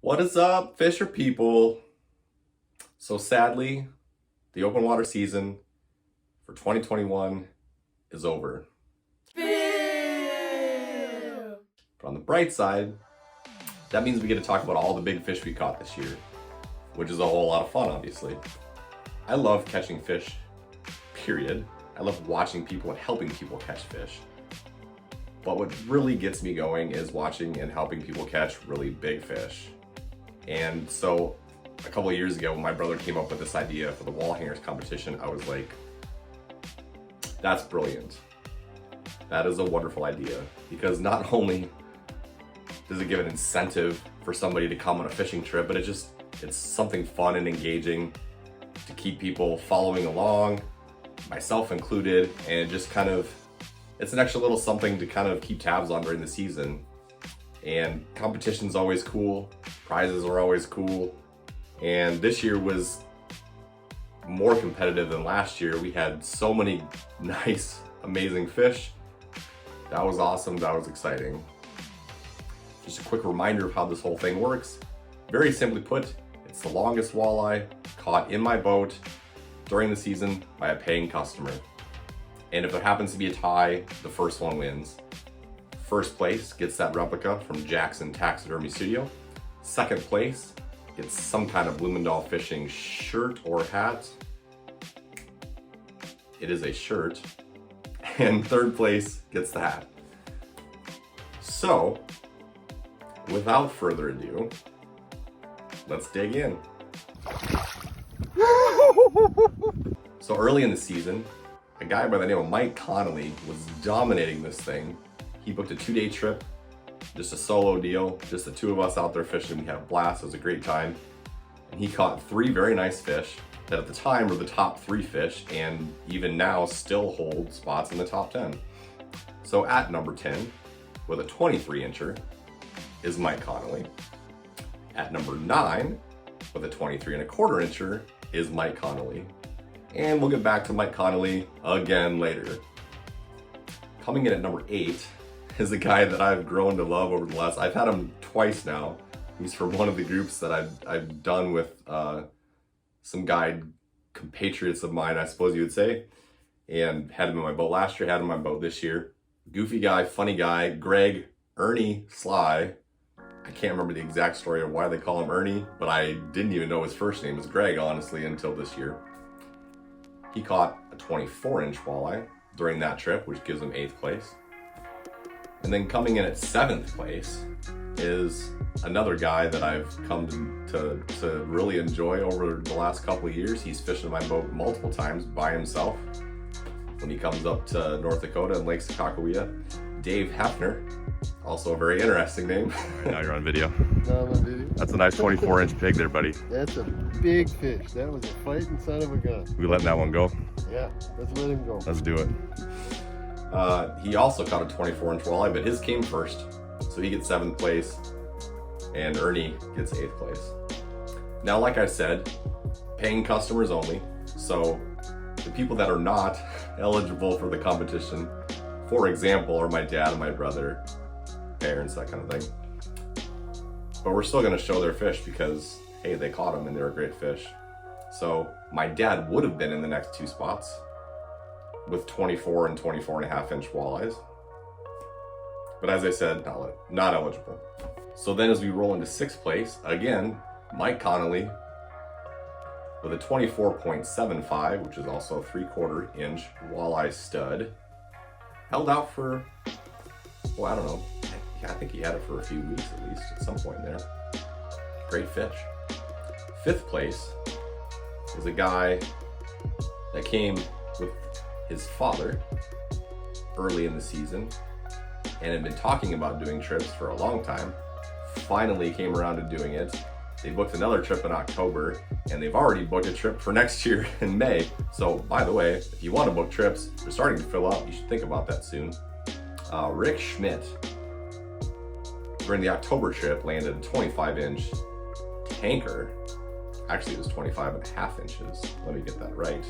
What is up, fisher people? So sadly, the open water season for 2021 is over. But on the bright side, that means we get to talk about all the big fish we caught this year, which is a whole lot of fun, obviously. I love catching fish, period. I love watching people and helping people catch fish. But what really gets me going is watching and helping people catch really big fish. And so a couple of years ago, when my brother came up with this idea for the wall hangers competition, I was like, that's brilliant. That is a wonderful idea, because not only does it give an incentive for somebody to come on a fishing trip, but it's something fun and engaging to keep people following along, myself included, and just kind of, it's an extra little something to kind of keep tabs on during the season. And competition's always cool, prizes are always cool, and this year was more competitive than last year. We had so many nice, amazing fish. That was awesome, that was exciting. Just a quick reminder of how this whole thing works. Very simply put, it's the longest walleye caught in my boat during the season by a paying customer. And if there happens to be a tie, the first one wins. First place gets that replica from Jackson Taxidermy Studio. Second place gets some kind of Bloemendaal fishing shirt or hat. It is a shirt. And third place gets the hat. So, without further ado, let's dig in. So early in the season, a guy by the name of Mike Connolly was dominating this thing. He booked a 2-day trip, just a solo deal, just the two of us out there fishing. We had a blast, it was a great time. And he caught 3 very nice fish that at the time were the top 3 fish, and even now still hold spots in the top 10. So at number 10, with a 23-incher, is Mike Connolly. At number 9, with a 23.25-incher, is Mike Connolly. And we'll get back to Mike Connolly again later. Coming in at number 8 is a guy that I've grown to love over the last, I've had him twice now. He's from one of the groups that I've done with some guide compatriots of mine, I suppose you would say. And had him in my boat last year, had him in my boat this year. Goofy guy, funny guy, Greg, Ernie Sly. I can't remember the exact story of why they call him Ernie, but I didn't even know his first name was Greg, honestly, until this year. He caught a 24-inch walleye during that trip, which gives him 8th place. And then coming in at 7th place is another guy that I've come to really enjoy over the last couple of years. He's fished in my boat multiple times by himself when he comes up to North Dakota and Lake Sakakawea. Dave Hefner, also a very interesting name. Now you're on video. Now I'm on video. That's a nice 24-inch pig there, buddy. That's a big fish. That was a fighting son of a gun. We letting that one go? Yeah, let's let him go. Let's do it. He also caught a 24-inch walleye, but his came first. So he gets 7th place, and Ernie gets 8th place. Now, like I said, paying customers only. So the people that are not eligible for the competition, for example, are my dad and my brother, parents, that kind of thing. But we're still gonna show their fish because, hey, they caught them and they're a great fish. So my dad would have been in the next 2 spots with 24 and 24.5-inch walleyes. But as I said, not eligible. So then as we roll into 6th place, again, Mike Connolly with a 24.75, which is also a 3/4-inch walleye stud. Held out for, well, I don't know. I think he had it for a few weeks at least, at some point in there. Great fish. 5th place is a guy that came with his father early in the season and had been talking about doing trips for a long time. Finally came around to doing it. They booked another trip in October, and they've already booked a trip for next year in May. So, by the way, if you want to book trips, they're starting to fill up. You should think about that soon. Rick Schmidt, during the October trip, landed a 25-inch tanker. Actually, it was 25.5 inches. Let me get that right.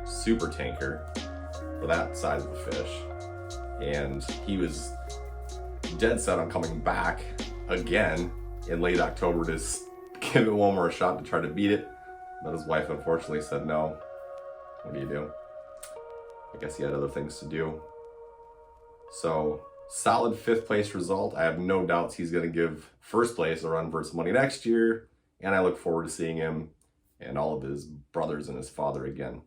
Super tanker for that size of a fish. And he was dead set on coming back again in late October to give it one more shot to try to beat it, but his wife unfortunately said no. What do you do? I guess he had other things to do. So, solid 5th place result. I have no doubts he's going to give 1st place a run for his money next year, and I look forward to seeing him and all of his brothers and his father again.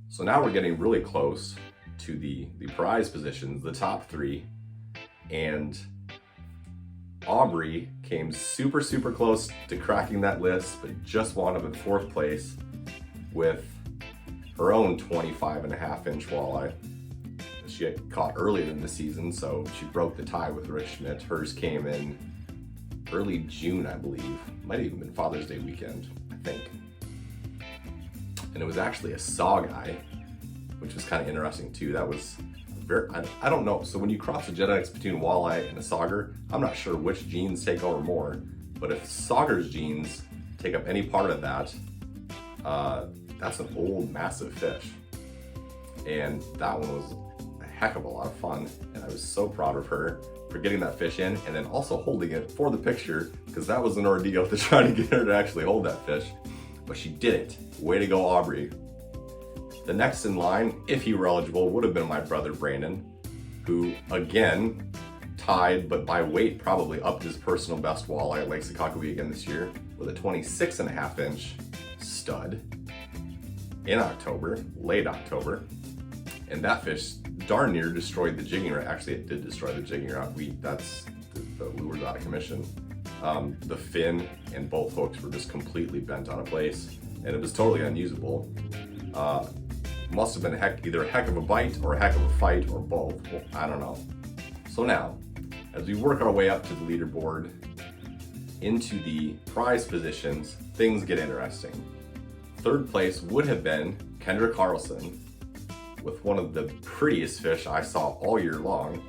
So now we're getting really close to the prize positions, the top 3, and Aubrey came super close to cracking that list, but just wound up in 4th place with her own 25.5-inch walleye. She had caught earlier in the season, so she broke the tie with Rick Schmidt. Hers came in early June, I believe. Might have even been Father's Day weekend, I think. And it was actually a saw guy, which was kind of interesting too. That was very, I don't know. So when you cross the genetics between walleye and a sauger, I'm not sure which genes take over more, but if sauger's genes take up any part of that, that's an old massive fish. And that one was a heck of a lot of fun, and I was so proud of her for getting that fish in and then also holding it for the picture, because that was an ordeal to try to get her to actually hold that fish, but she did it. Way to go, Aubrey. The next in line, if he were eligible, would have been my brother Brandon, who again tied, but by weight probably upped his personal best walleye at Lake Sakakawea again this year with a 26.5-inch stud in October, late October. And that fish darn near destroyed the jigging rod. Actually, it did destroy the jigging rod. That's the lure's out of commission. The fin and both hooks were just completely bent out of place, and it was totally unusable. Must have been either a heck of a bite or a heck of a fight or both. Well, I don't know. So now, as we work our way up to the leaderboard into the prize positions, things get interesting. 3rd place would have been Kendra Carlson with one of the prettiest fish I saw all year long.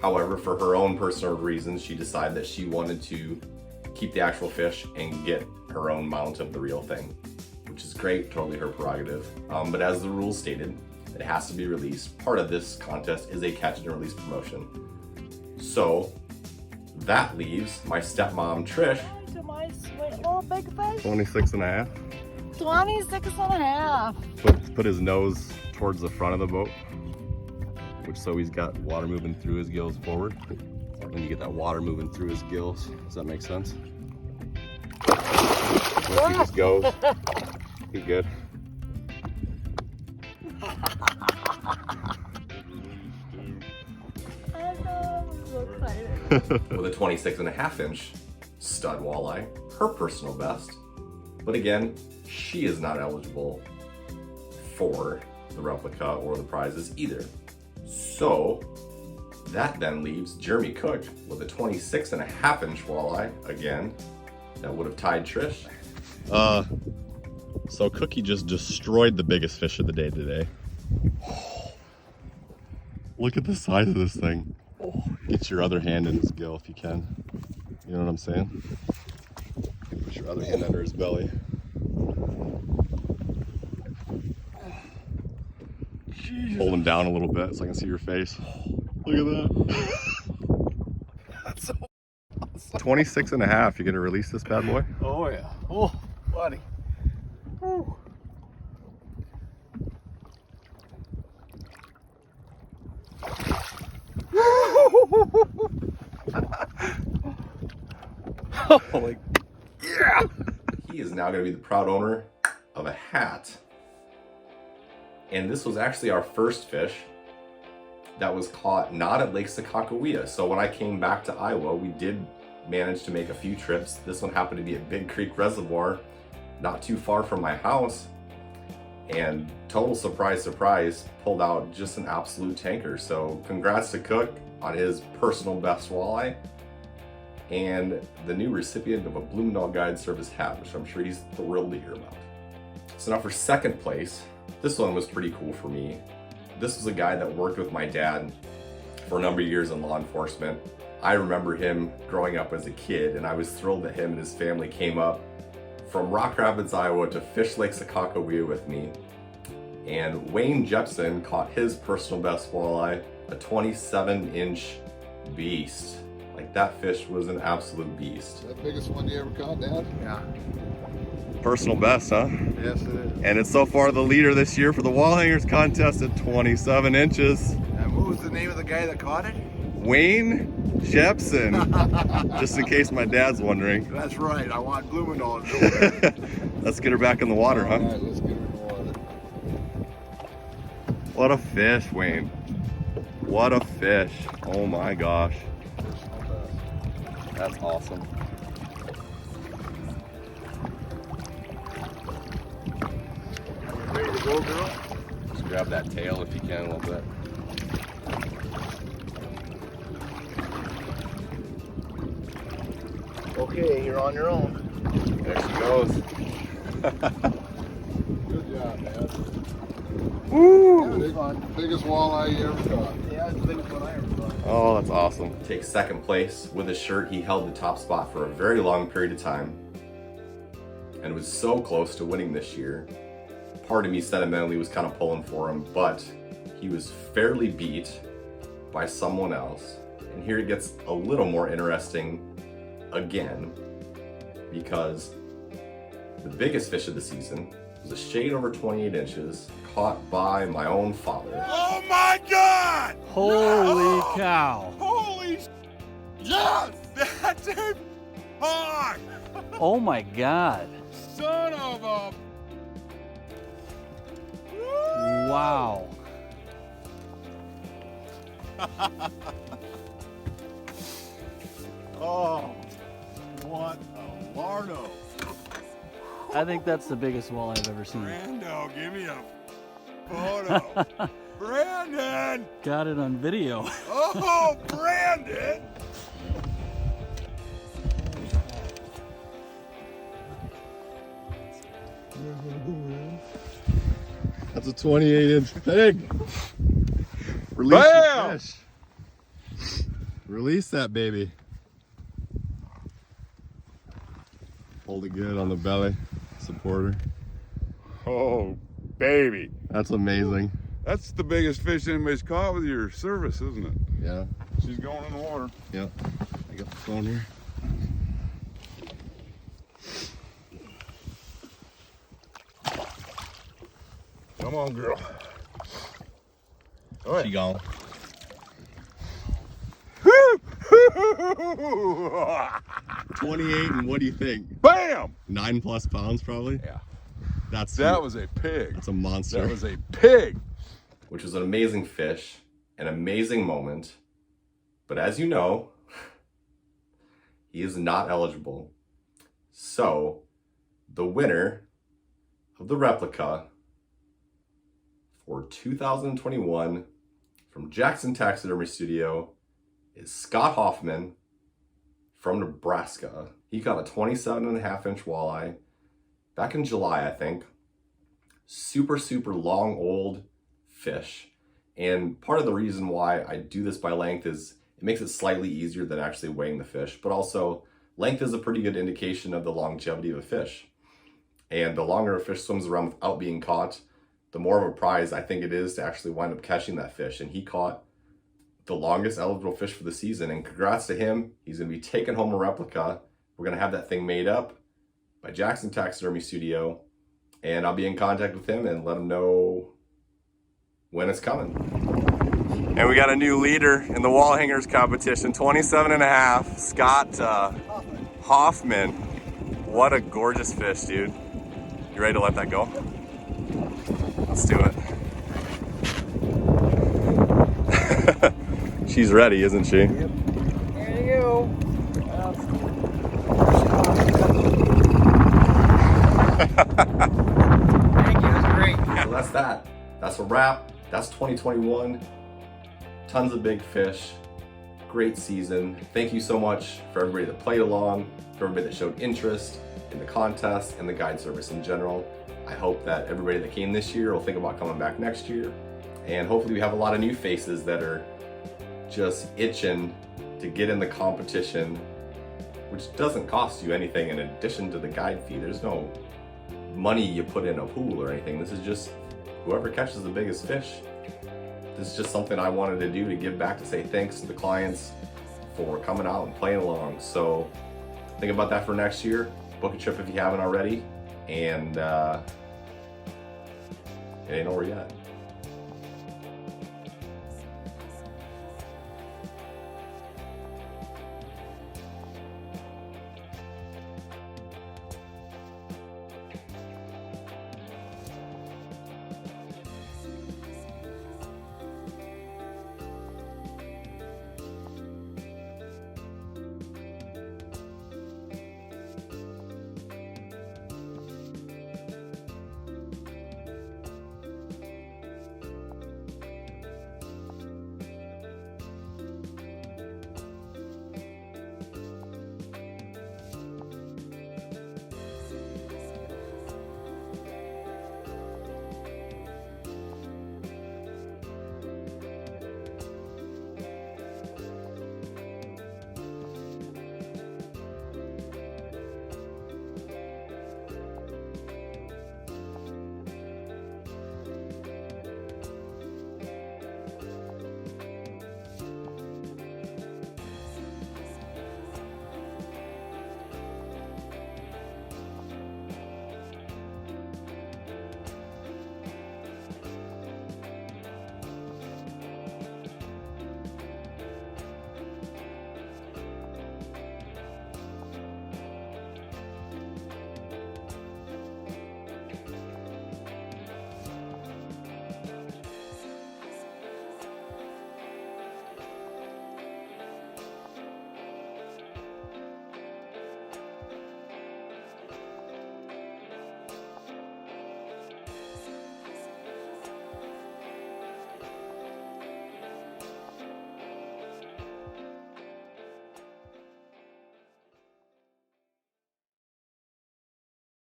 However, for her own personal reasons, she decided that she wanted to keep the actual fish and get her own mount of the real thing, which is great, totally her prerogative. But as the rules stated, it has to be released. Part of this contest is a catch and release promotion. So that leaves my stepmom, Trish, To my sweet little big fish. 26.5. 26.5. Put his nose towards the front of the boat, so he's got water moving through his gills forward. When you get that water moving through his gills, does that make sense? Once he just goes, he's good. I'm so excited. With a 26.5-inch stud walleye, her personal best. But again, she is not eligible for the replica or the prizes either. So that then leaves Jeremy Cook with a 26.5-inch walleye, again, that would have tied Trish. So Cookie just destroyed the biggest fish of the day today. Look at the size of this thing. Get your other hand in his gill if you can. You know what I'm saying? Put your other hand under his belly. Hold him down a little bit so I can see your face. Look at that. That's so awesome. 26.5. You gonna release this bad boy? Oh yeah. Oh, buddy. Woo. Oh, yeah! He is now going to be the proud owner of a hat. And this was actually our first fish that was caught not at Lake Sakakawea. So when I came back to Iowa, we did manage to make a few trips. This one happened to be at Big Creek Reservoir, not too far from my house. And total surprise, surprise, pulled out just an absolute tanker. So congrats to Cook on his personal best walleye and the new recipient of a Bloemendaal Guide Service hat, which I'm sure he's thrilled to hear about. So now for 2nd place, this one was pretty cool for me. This was a guy that worked with my dad for a number of years in law enforcement. I remember him growing up as a kid, and I was thrilled that him and his family came up from Rock Rapids, Iowa to Fish Lake Sakakawea with me. And Wayne Jepson caught his personal best walleye, a 27-inch beast. Like, that fish was an absolute beast. That biggest one you ever caught, Dad? Yeah. Personal best, huh? Yes, it is. And it's so far the leader this year for the wall hangers contest at 27 inches. And what was the name of the guy that caught it? Wayne Jepson. Just in case my dad's wondering. That's right. I want Bloemendaal to know that. Let's get her back in the water, huh? All right, let's get her in the water. What a fish, Wayne. What a fish. Oh my gosh. That's awesome. Ready to go, girl? Just grab that tail if you can a little bit. Okay, you're on your own. There she goes. Good job, Dad. Woo! Biggest walleye you ever caught. Yeah, it's the biggest one I ever caught. Oh, that's awesome. Takes second place. With his shirt, he held the top spot for a very long period of time and was so close to winning this year. Part of me sentimentally was kind of pulling for him, but he was fairly beat by someone else. And here it gets a little more interesting again, because the biggest fish of the season was a shade over 28 inches, caught by my own father. Oh my God! Holy cow. Holy yes! That's a hog! Oh my God. Son of a... Wow. Oh, what a lardo. I think that's the biggest walleye I've ever seen. Brando, give me a photo. Brandon! Got it on video. Oh, Brandon! That's a 28-inch pig. Release Bam! the fish. Release that baby. Hold it good on the belly. Support her. Oh, baby. That's amazing. That's the biggest fish anybody's caught with your service, isn't it? Yeah. She's going in the water. Yeah. I got the phone here. Come on, girl. She gone. 28, and what do you think? Bam! 9+ pounds probably? Yeah. That was a pig. That's a monster. That was a pig. Which was an amazing fish, an amazing moment. But as you know, he is not eligible. So, the winner of the replica for 2021 from Jackson Taxidermy Studio is Scott Hoffman from Nebraska. He caught a 27.5-inch walleye back in July, I think. Super, super long, old fish. And part of the reason why I do this by length is it makes it slightly easier than actually weighing the fish, but also length is a pretty good indication of the longevity of a fish. And the longer a fish swims around without being caught, the more of a prize I think it is to actually wind up catching that fish. And he caught the longest eligible fish for the season, and congrats to him. He's gonna be taking home a replica. We're gonna have that thing made up by Jackson Taxidermy Studio, and I'll be in contact with him and let him know when it's coming. And we got a new leader in the wall hangers competition, 27.5, Scott Hoffman. What a gorgeous fish, dude. You ready to let that go? Let's do it. She's ready, isn't she? There you go. Thank you, that's great. So that's that. That's a wrap. That's 2021. Tons of big fish. Great season. Thank you so much for everybody that played along, for everybody that showed interest in the contest and the guide service in general. I hope that everybody that came this year will think about coming back next year. And hopefully we have a lot of new faces that are just itching to get in the competition, which doesn't cost you anything in addition to the guide fee. There's no money you put in a pool or anything. This is just whoever catches the biggest fish. This is just something I wanted to do to give back, to say thanks to the clients for coming out and playing along. So think about that for next year. Book a trip if you haven't already, and it ain't over yet.